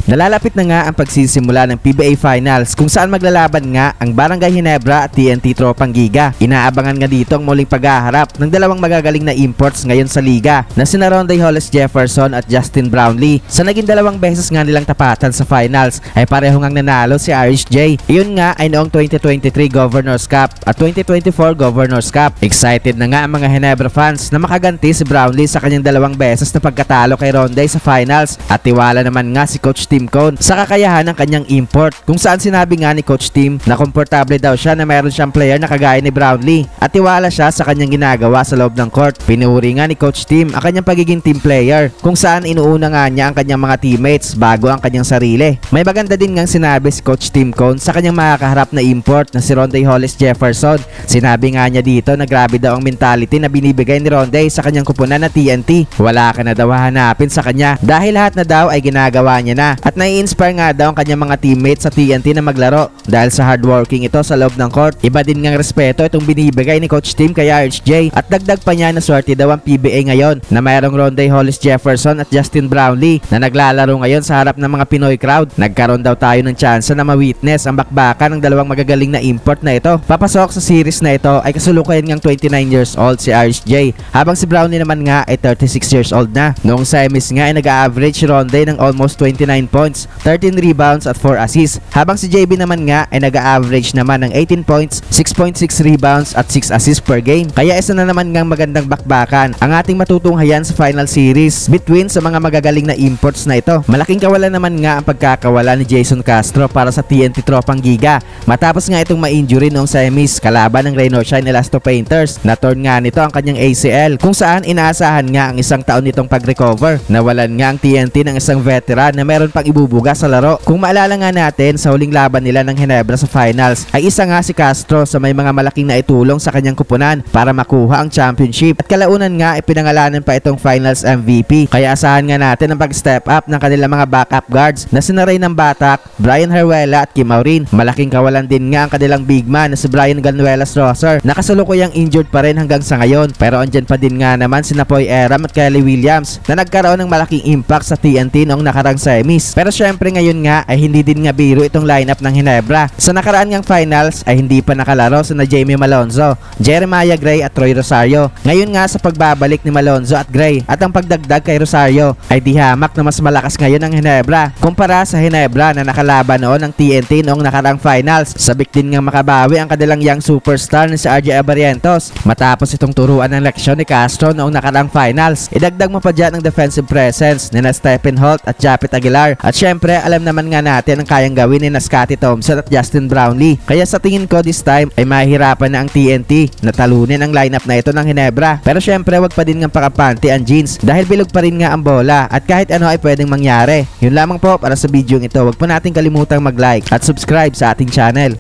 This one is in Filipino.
Nalalapit na nga ang pagsisimula ng PBA Finals kung saan maglalaban nga ang Barangay Ginebra at TNT Tropang Giga. Inaabangan nga dito ang muling paghaharap ng dalawang magagaling na imports ngayon sa liga na sina Ronday Hollis Jefferson at Justin Brownlee. Sa naging dalawang beses nga nilang tapatan sa finals ay pareho ngang nanalo si Irish J. Iyon nga ay noong 2023 Governors Cup at 2024 Governors Cup. Excited na nga ang mga Ginebra fans na makaganti si Brownlee sa kanyang dalawang beses na pagkatalo kay Ronday sa finals at tiwala naman nga si Coach Tim Cone sa kakayahan ng kanyang import kung saan sinabi nga ni Coach Tim na komportable daw siya na mayroon siyang player na kagaya ni Brownlee at tiwala siya sa kanyang ginagawa sa loob ng court. Pinuri nga ni Coach Tim ang kanyang pagiging team player kung saan inuuna nga niya ang kanyang mga teammates bago ang kanyang sarili. May maganda din ngang sinabi si Coach Tim Cone sa kanyang makakaharap na import na si Ronday Hollis Jefferson. Sinabi nga niya dito na grabe daw ang mentality na binibigay ni Ronday sa kanyang kupunan na TNT. Wala ka na daw hanapin sa kanya dahil lahat na daw ay ginagawa niya na at nai-inspire nga daw ang kanyang mga teammates sa TNT na maglaro dahil sa hardworking ito sa loob ng court. Iba din ngang respeto itong binibigay ni Coach Tim kay Irish J at dagdag pa niya na swerte daw ang PBA ngayon na mayroong Ronday Hollis Jefferson at Justin Brownlee na naglalaro ngayon sa harap ng mga Pinoy crowd. Nagkaroon daw tayo ng tsansa na ma-witness ang bakbakan ng dalawang magagaling na import na ito. Papasok sa series na ito ay kasulukuyan ngang 29 years old si Irish J habang si Brownlee naman nga ay 36 years old na. Noong semis nga ay nag-average si Ronday ng almost 29 points, 13 rebounds at 4 assists habang si JB naman nga ay nag-average naman ng 18 points, 6.6 rebounds at 6 assists per game. Kaya isa na naman ngang magandang bakbakan ang ating matutunghayan sa final series between sa mga magagaling na imports na ito. Malaking kawalan naman nga ang pagkakawala ni Jason Castro para sa TNT Tropang Giga matapos nga itong ma-injury noong semis kalaban ng Rain or Shine Elasto Painters. Na-torn nga nito ang kanyang ACL kung saan inaasahan nga ang isang taon nitong pag-recover. Nawalan nga ang TNT ng isang veteran na meron pang ibubuga sa laro. Kung maalala nga natin sa huling laban nila ng Ginebra sa finals ay isa nga si Castro sa may mga malaking naitulong sa kanyang kupunan para makuha ang championship at kalaunan nga ipinangalanan pa itong finals MVP. Kaya asahan nga natin ang pag-step up ng kanilang mga backup guards na sina Ray ng Batak, Brian Heruela at Kim Maurin. Malaking kawalan din nga ang kanilang big man na si Brian Ganuelas Rosser na kasalukuyang injured pa rin hanggang sa ngayon pero andyan pa din nga naman si Napoy Eram at Kelly Williams na nagkaroon ng malaking impact sa TNT noong nakarang semis. Pero syempre ngayon nga ay hindi din nga biro itong lineup ng Ginebra. Sa nakaraan ngang finals ay hindi pa nakalaro sina Jamie Malonzo, Jeremiah Gray at Troy Rosario. Ngayon nga sa pagbabalik ni Malonzo at Gray at ang pagdagdag kay Rosario ay di hamak na mas malakas ngayon ang Ginebra kumpara sa Ginebra na nakalaban noon ng TNT noong nakarang finals. Sabik din nga makabawi ang kanilang young superstar na si RJ Abarientos matapos itong turuan ng leksyon ni Castro noong nakarang finals. Idagdag mo pa dyan ang defensive presence ni na Stephen Holt at Japet Aguilar at syempre alam naman nga natin ang kayang gawin ni na Scottie Thompson at Justin Brownlee. Kaya sa tingin ko this time ay mahihirapan na ang TNT na talunin ang lineup na ito ng Ginebra. Pero syempre wag pa din nga pakapanti ang Jeans dahil bilog pa rin nga ang bola at kahit ano ay pwedeng mangyari. Yun lamang po para sa video ito. Wag po natin kalimutang mag-like at subscribe sa ating channel.